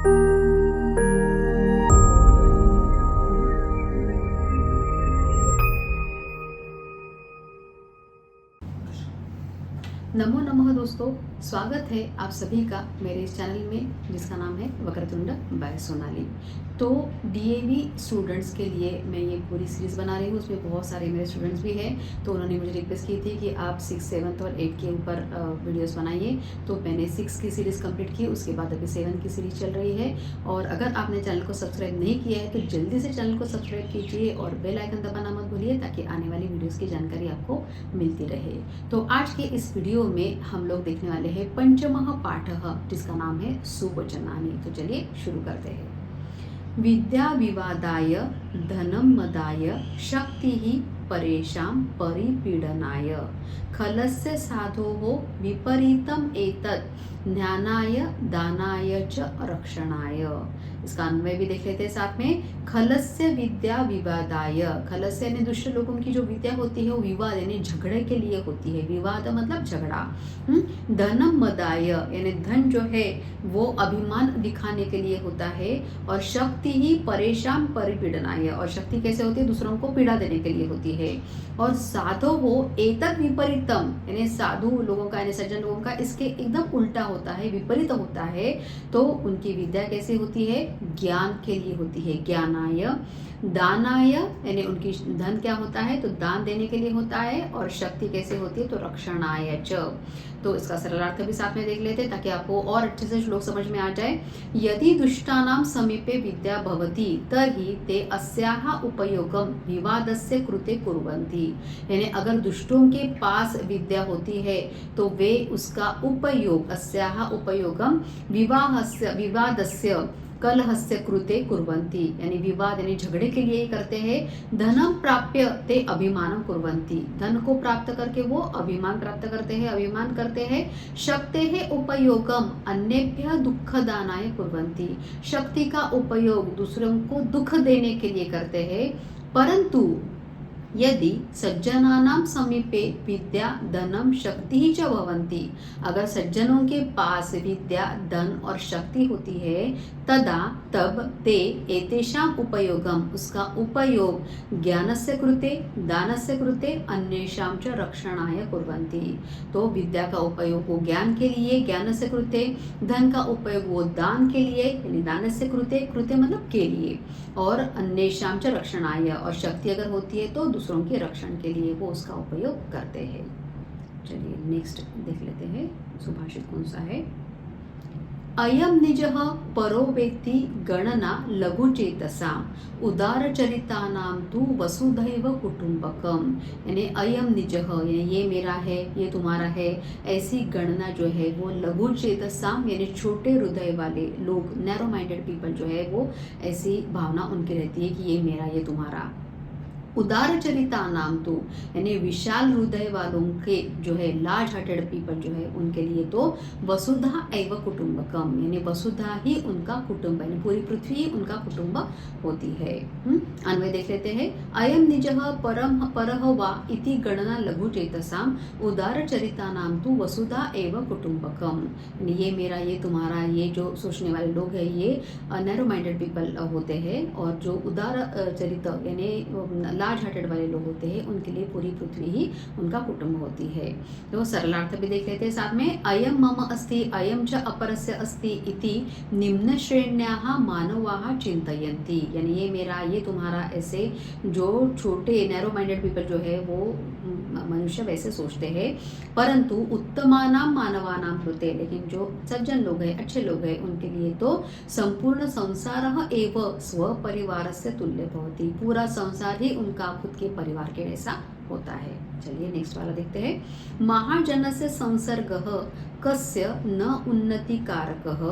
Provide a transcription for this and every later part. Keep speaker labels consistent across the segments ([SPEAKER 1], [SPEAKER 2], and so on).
[SPEAKER 1] नमो नमः दोस्तों, स्वागत है आप सभी का मेरे इस चैनल में जिसका नाम है वक्रतुंड बाय सोनाली। तो डीएवी स्टूडेंट्स के लिए मैं ये पूरी सीरीज़ बना रही हूँ। उसमें बहुत सारे मेरे स्टूडेंट्स भी हैं, तो उन्होंने मुझे रिक्वेस्ट की थी कि आप 6, 7 और 8 के ऊपर वीडियोस बनाइए। तो मैंने 6 की सीरीज़ कंप्लीट की, उसके बाद अभी 7 की सीरीज़ चल रही है। और अगर आपने चैनल को सब्सक्राइब नहीं किया है तो जल्दी से चैनल को सब्सक्राइब कीजिए और बेल आइकन दबाना मत भूलिए, ताकि आने वाली वीडियोज़ की जानकारी आपको मिलती रहे। तो आज के इस वीडियो में हम लोग देखने वाले हैं पंचमः पाठः, जिसका नाम है सुवचनानि। तो चलिए शुरू करते हैं। विद्या विवादाय धनं मदाय शक्तिः परेषां परिपीडनाय खलस्य साधोः विपरीतम् एतत् ज्ञानाय दानाय च रक्षणाय। इसका अन्वय भी देख लेते हैं साथ में। खलस्य विद्या विवादाय, खलस्य यानी दुष्ट लोगों की जो विद्या होती है वो विवाद यानी झगड़े के लिए होती है। विवाद मतलब झगड़ा। धनम मदाय यानी धन जो है वो अभिमान दिखाने के लिए होता है। और शक्ति ही परेशान परिपीडनाय, और शक्ति कैसे होती है? दूसरों को पीड़ा देने के लिए होती है। और साधो हो एतद विपरीतम, यानी साधु लोगों का यानी सज्जन लोगों का इसके एकदम उल्टा होता है, विपरीत होता है। तो उनकी विद्या कैसे होती है? ज्ञान के लिए होती है। ज्ञानाय दानाय यानी उनकी धन क्या होता है? तो दान देने के लिए होता है। और शक्ति कैसे होती है? तो रक्षणाय च। तो इसका सरलार्थ भी साथ में देख लेते हैं ताकि आपको और अच्छे से श्लोक समझ में आ जाए। यदि दुष्टानां समीपे विद्या भवति तर्हि ते अस्याः उपयोगम विवादस्य कृते कुर्वन्ति। यानी अगर दुष्टों के पास विद्या होती है तो वे उसका उपयोग, अस्याः उपयोगम विवादस्य कलहस्य कृते कुर्वन्ति, यानी विवाद यानी झगड़े के लिए ही करते हैं। धनम प्राप्य ते अभिमानम कुर्वन्ति, धन को प्राप्त करके वो अभिमान प्राप्त करते हैं, अभिमान करते हैं। शक्तेः उपयोगम अन्येभ्यः दुःखदानाय कुर्वन्ति, शक्ति का उपयोग दूसरों को दुख देने के लिए करते हैं। परंतु यदि सज्जनानां समीपे विद्या धनम शक्ति च भवन्ति, अगर सज्जनों के पास विद्या धन और शक्ति होती है तब ते एतेषां उपयोगम, उसका उपयोग ज्ञानस्य कृते दानस्य कृते अन्येषां च रक्षणाय कुर्वन्ति। तो विद्या का उपयोग वो ज्ञान के लिए, ज्ञानस्य कृते, धन का उपयोग वो दान के लिए यानी दानस्य कृते, कृते मतलब के लिए, और अन्येषां च रक्षणाय, और शक्ति अगर होती है तो दूसरों के रक्षण के लिए वो उसका उपयोग करते हैं। चलिए नेक्स्ट देख लेते हैं सुभाषित कौन सा है। अयम निजः परो वेत्ति गणना लघुचेतसाम् उदारचरितानां तु वसुधैव कुटुंबकम, यानी अयम निजः यानी ये मेरा है, ये तुम्हारा है, ऐसी गणना जो है वो लघुचेतसाम यानी छोटे हृदय वाले लोग, नैरो माइंडेड पीपल जो है वो ऐसी भावना उनकी रहती है कि ये मेरा, ये तुम्हारा। उदार चरिता नाम तो यानी विशाल हृदय वालों के जो है, लार्ज हार्टेड पीपल जो है उनके लिए तो वसुधा एव कुटुंबकम, यानी वसुधा ही उनका कुटुंब यानी पूरी पृथ्वी ही उनका कुटुंब होती है। अन्वय देख लेते हैं। अयम निजः परः वा इति गणना लघु चेतसाम उदार चरिता नाम तो वसुधा एव कुटुंबकम, यानी ये मेरा, ये तुम्हारा, ये जो सोचने वाले लोग हैं ये नैरो माइंडेड पीपल होते हैं। और जो उदार चरित यानी लार्ज हार्टेड वाले लोग होते हैं उनके लिए पूरी पृथ्वी ही उनका कुटुंब होती है। तो सरलार्थ भी देख लेते हैं साथ में। अयम मम अस्ति अयम च अपरस्य अस्ति इति निम्न श्रेण्याः मानवाः चिंतयन्ति, यानी ये मेरा, ये तुम्हारा, ऐसे जो छोटे नैरो माइंडेड पीपल जो है वो मनुष्य वैसे सोचते हैं। परंतु उत्तमानां मानवानां कृते, लेकिन जो सज्जन लोग हैं, अच्छे लोग हैं, उनके लिए तो संपूर्ण संसारः एव स्वपरिवारस्य तुल्य भवति, पूरा संसार ही उनका खुद के परिवार के जैसा होता है। चलिए नेक्स्ट वाला देखते हैं। महाजनस्य संसर्गः कस्य न उन्नति कारकः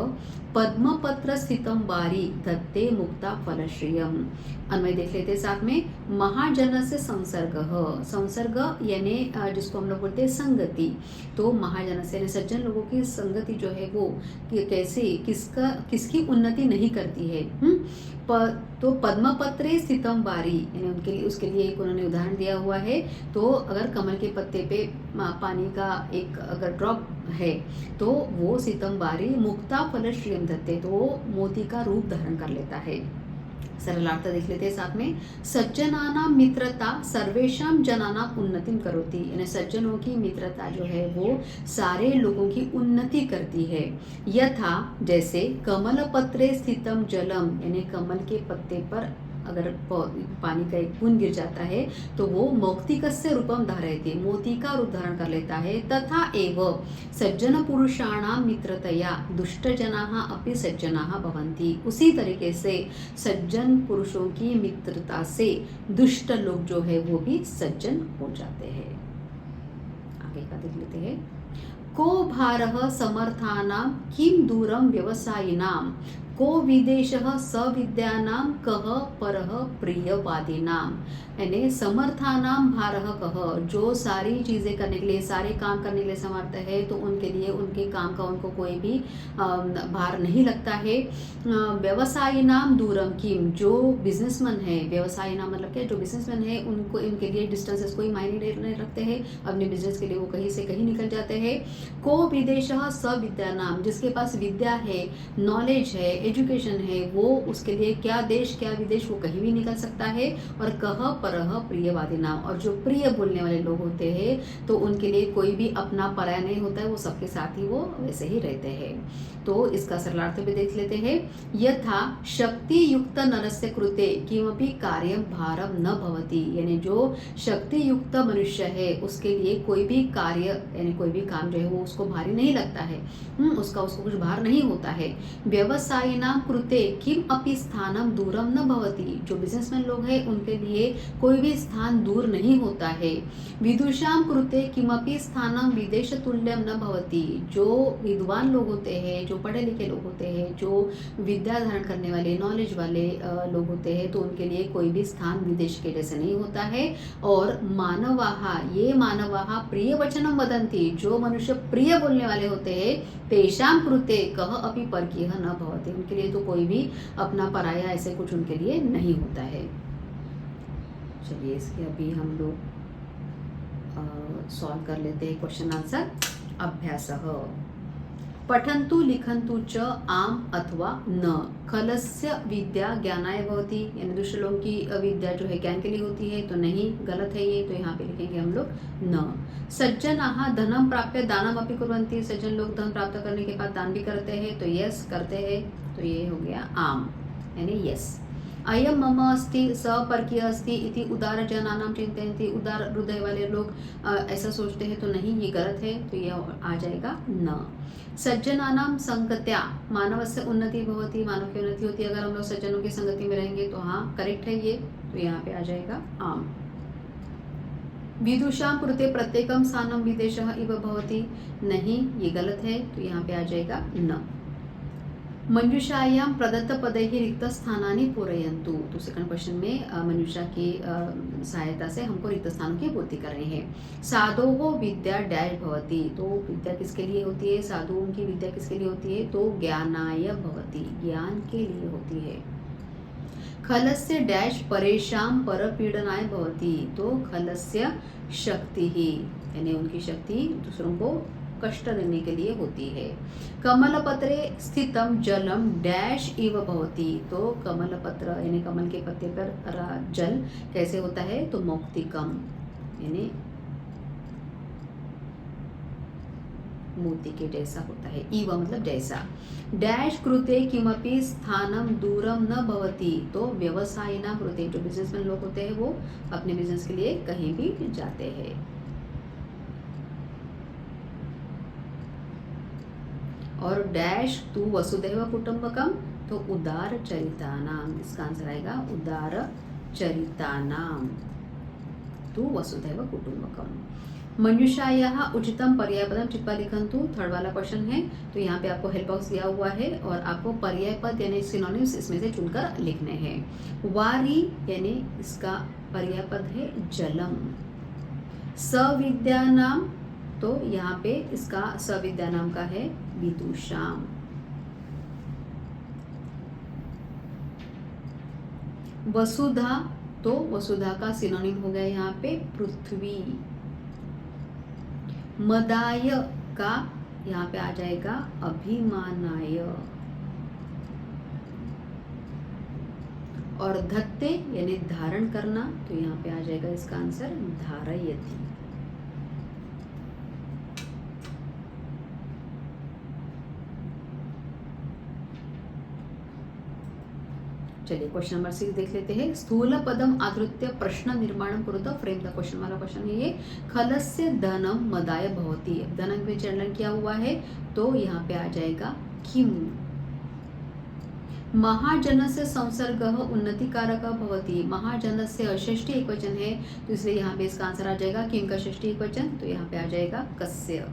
[SPEAKER 1] पद्मपत्र स्थितं वारी दत्ते मुक्ता फलश्रियम। अन्वय देख लेते हैं साथ में। महाजनस्य संसर्गः, संसर्ग यानी जिसको हम लोग बोलते हैं संगति। तो महाजनस्य यानी सज्जन लोगों की संगति जो है वो कैसे, किसकी उन्नति नहीं करती है। तो पद्मपत्रे स्थितम वारी, यानी उनके लिए, उसके लिए एक उन्होंने उदाहरण दिया हुआ है। तो अगर अगर कमल के पत्ते पे पानी का एक अगर ड्रॉप है तो वो सितंबारी मुक्ता फल श्रियम धत्ते, तो वो मोती का रूप धारण कर लेता है। सरलार्थ देख लेते हैं साथ में। सज्जनानां मित्रता सर्वेषां जनानां उन्नतिं करोति, यानी सज्जनों की मित्रता जो है वो सारे लोगों की उन्नति करती है। यथा जैसे कमल पत्रे स्थितम जलम, यानी कमल के पत्ते पर अगर पानी का एक बूंद गिर जाता है तो वो मौक्तिकस्य रूपम धारयति, मोती का रूप धारण कर लेता है। तथा एव सज्जन पुरुषाणां मित्रतया दुष्टजनाः अपि सज्जनाः भवन्ति, उसी तरीके से सज्जन पुरुषों की मित्रता से दुष्ट लोग जो है वो भी सज्जन हो जाते हैं। आगे का देख लेते हैं। को भारः समर्थानां किं दूरं व्यवसायिनां, को विदेशः सविद्यानां कः परः प्रियवादिनां, यानी समर्थानां भारः कः, जो सारी चीज़ें करने के लिए, सारे काम करने के लिए समर्थ है तो उनके लिए उनके काम का उनको कोई भी भार नहीं लगता है। व्यवसायिनां दूरम किम, जो बिजनेसमैन है, व्यवसायिनां मतलब क्या, जो बिजनेसमैन है उनको इनके लिए डिस्टेंसेस कोई मायने नहीं रखते हैं, अपने बिजनेस के लिए वो कहीं से कहीं निकल जाते हैं। को विदेशः सविद्यानां, जिसके पास विद्या है, नॉलेज है, एजुकेशन है, वो उसके लिए क्या देश क्या विदेश वो कहीं भी निकल सकता है। और कह परह प्रियवादी नाम, और जो प्रिय बोलने वाले लोग होते हैं तो उनके लिए कोई भी अपना पराया नहीं होता है, वो सबके साथ ही वो वैसे ही रहते हैं। तो इसका सरलार्थ भी देख लेते हैं। यथा शक्ति युक्त नरस्य कृते किमपि कार्यम भारम न भवति, यानी जो शक्ति युक्त मनुष्य है उसके लिए कोई भी कार्य यानी कोई भी काम जो है वो उसको भारी नहीं लगता है, उसको कुछ भार नहीं होता है। व्यवसायिनां कृते किम अपि स्थानम दूरम न भवति, जो बिजनेसमैन लोग हैं उनके लिए कोई भी स्थान दूर नहीं होता है। विदुषां कृते किमपि स्थानम विदेश तुल्यम न भवति, जो विद्वान लोग होते हैं, जो पढ़े लिखे लोग होते हैं, जो विद्या धारण करने वाले नॉलेज वाले लोग होते हैं तो उनके लिए कोई भी स्थान विदेश के जैसे नहीं होता है। और मानवाहा, ये मानवाहा प्रिय वचनम वदन्ति, जो मनुष्य प्रिय बोलने वाले होते हैं, तेषां कृते कह अपि परकीयः न भवति, उनके लिए तो कोई भी अपना पराया ऐसे कुछ उनके लिए नहीं होता है। चलिए इसके अभी हम लोग सॉल्व कर लेते हैं क्वेश्चन आंसर। अभ्यासः पठन्तु लिखन्तु च आम अथवा न, खलस्य विद्या ज्ञानाय भवति, यानी दूसरे लोगों की विद्या जो है ज्ञान के लिए होती है तो नहीं, गलत है ये, तो यहाँ पे लिखेंगे हम लोग न। सज्जनाः धनम प्राप्य दानम अपि कुर्वन्ति, सज्जन लोग धन प्राप्त करने के बाद दान भी करते हैं तो यस करते हैं, तो ये हो गया आम यानी यस। अयम मम अस्ति स परकीय अस्ति इति उदार जनानां चिंतयन्ति, उदार हृदय वाले लोग ऐसा सोचते हैं तो नहीं, ये गलत है, तो ये आ जाएगा न। सज्जनानां संगत्या मानवस्य उन्नति भवति, मानव की उन्नति होती है अगर हम लोग सज्जनों की संगति में रहेंगे, तो हाँ करेक्ट है ये, तो यहाँ पे आ जाएगा आम। विदुषां कृते प्रत्येकम स्थानम विदेशः इव भवति, नहीं ये गलत है, तो यहाँ पे आ जाएगा न। मंजुषायां प्रदत्त पदैः रिक्त स्थानानि पूरयन्तु, तो सेकंड क्वेश्चन में मंजुषा की सहायता से हमको रिक्त स्थानों की पूर्ति कर रहे हैं। साधोः विद्या डैश भवति, तो विद्या किसके लिए होती है, साधुओं की विद्या किसके लिए होती है, तो ज्ञानाय भवति, ज्ञान के लिए होती है। खलस्य डैश परेशां परपीडनाय भवति, तो खलस्य शक्ति ही, यानी उनकी शक्ति दूसरों को कष्ट देने के लिए होती है। कमलपत्रे स्थितम जलम डैश इव भवति, तो कमलपत्र यानी कमल के पत्ते पर जल कैसे होता है, तो मौक्तिकम यानी मोती के जैसा होता है, इव मतलब जैसा। डैश कृते किमपि स्थानम दूरम न भवति, तो व्यवसायिनां कृते, जो बिजनेसमैन लोग होते हैं वो अपने बिजनेस के लिए कहीं भी जाते हैं। और डैश तू वसुधैव कुटुंबकम, तो उदार चरितानाम, इसका आंसर आएगा उदार चरितानाम, तू वसुधैव कुटुंबकम। मनुष्यायाः उचितम पर्यायपदम चित्वा लिखन्तु, थर्ड वाला क्वेश्चन है, तो यहाँ पे आपको हेल्प बॉक्स दिया हुआ है और आपको पर्याय पद यानी सिनोनिम्स इसमें से चुनकर लिखने हैं। वारी यानी इसका पर्याय पद है जलम। सविद्या नाम, तो यहाँ पे इसका सविद्या नाम का है विदुषाम। वसुधा, तो वसुधा का सिनोनिम हो गया यहाँ पे पृथ्वी, मदाय का यहाँ पे आ जाएगा अभिमानाय, और धत्ते यानी धारण करना, तो यहाँ पे आ जाएगा इसका आंसर धारयति। चलिए क्वेश्चन नंबर 6 देख लेते हैं। स्थूल पदम आधृत्य प्रश्न निर्माण कुरुत, फ्रेम द क्वेश्चन वाला क्वेश्चन है ये। खलस्य धनम मदाय भवति, धनम पे चरण किया हुआ है तो यहाँ पे आ जाएगा किम। महाजनस्य संसर्ग उन्नतिकारक भवति, महाजनस्य षष्ठी एकवचन है तो इसलिए यहाँ पे इसका आंसर आ जाएगा किम का षष्ठी एकवचन, तो यहाँ पे आ जाएगा कस्य।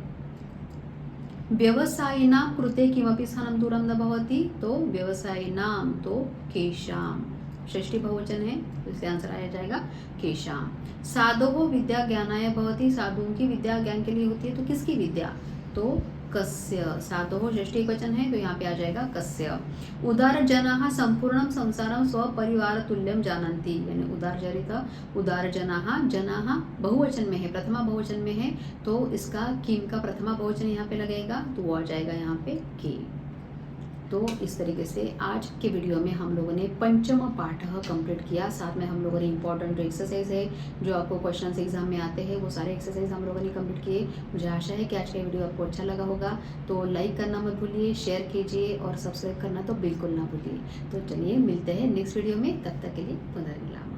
[SPEAKER 1] व्यवसायिनां कृते किमपि स्थानं दूरं न भवति, तो व्यवसायिनां तो केशाम, षष्ठी बहुवचन है तो इसका आंसर आ जाएगा केशाम। साधो विद्या ज्ञानाय भवति, साधुओं की विद्या ज्ञान के लिए होती है, तो किसकी विद्या, तो कस्य। साधो षष्ठी वचन है तो यहाँ पे आ जाएगा कस्य। उदार जनाः संपूर्णं संसारं स्वपरिवार तुल्यं जानन्ति, यानी उदार चरित उदार जनाः, जनाः बहुवचन में है, प्रथमा बहुवचन में है तो इसका किम का प्रथमा बहुवचन यहाँ पे लगेगा तो वो आ जाएगा यहाँ पे के। तो इस तरीके से आज के वीडियो में हम लोगों ने पंचम पाठ कंप्लीट किया, साथ में हम लोगों ने इंपॉर्टेंट जो एक्सरसाइज है जो आपको क्वेश्चन एग्जाम में आते हैं वो सारे एक्सरसाइज हम लोगों ने कंप्लीट किए। मुझे आशा है कि आज का वीडियो आपको अच्छा लगा होगा, तो लाइक करना मत भूलिए, शेयर कीजिए और सब्सक्राइब करना तो बिल्कुल ना भूलिए। तो चलिए मिलते हैं नेक्स्ट वीडियो में, तब तक के लिए पुनर्मिलाप।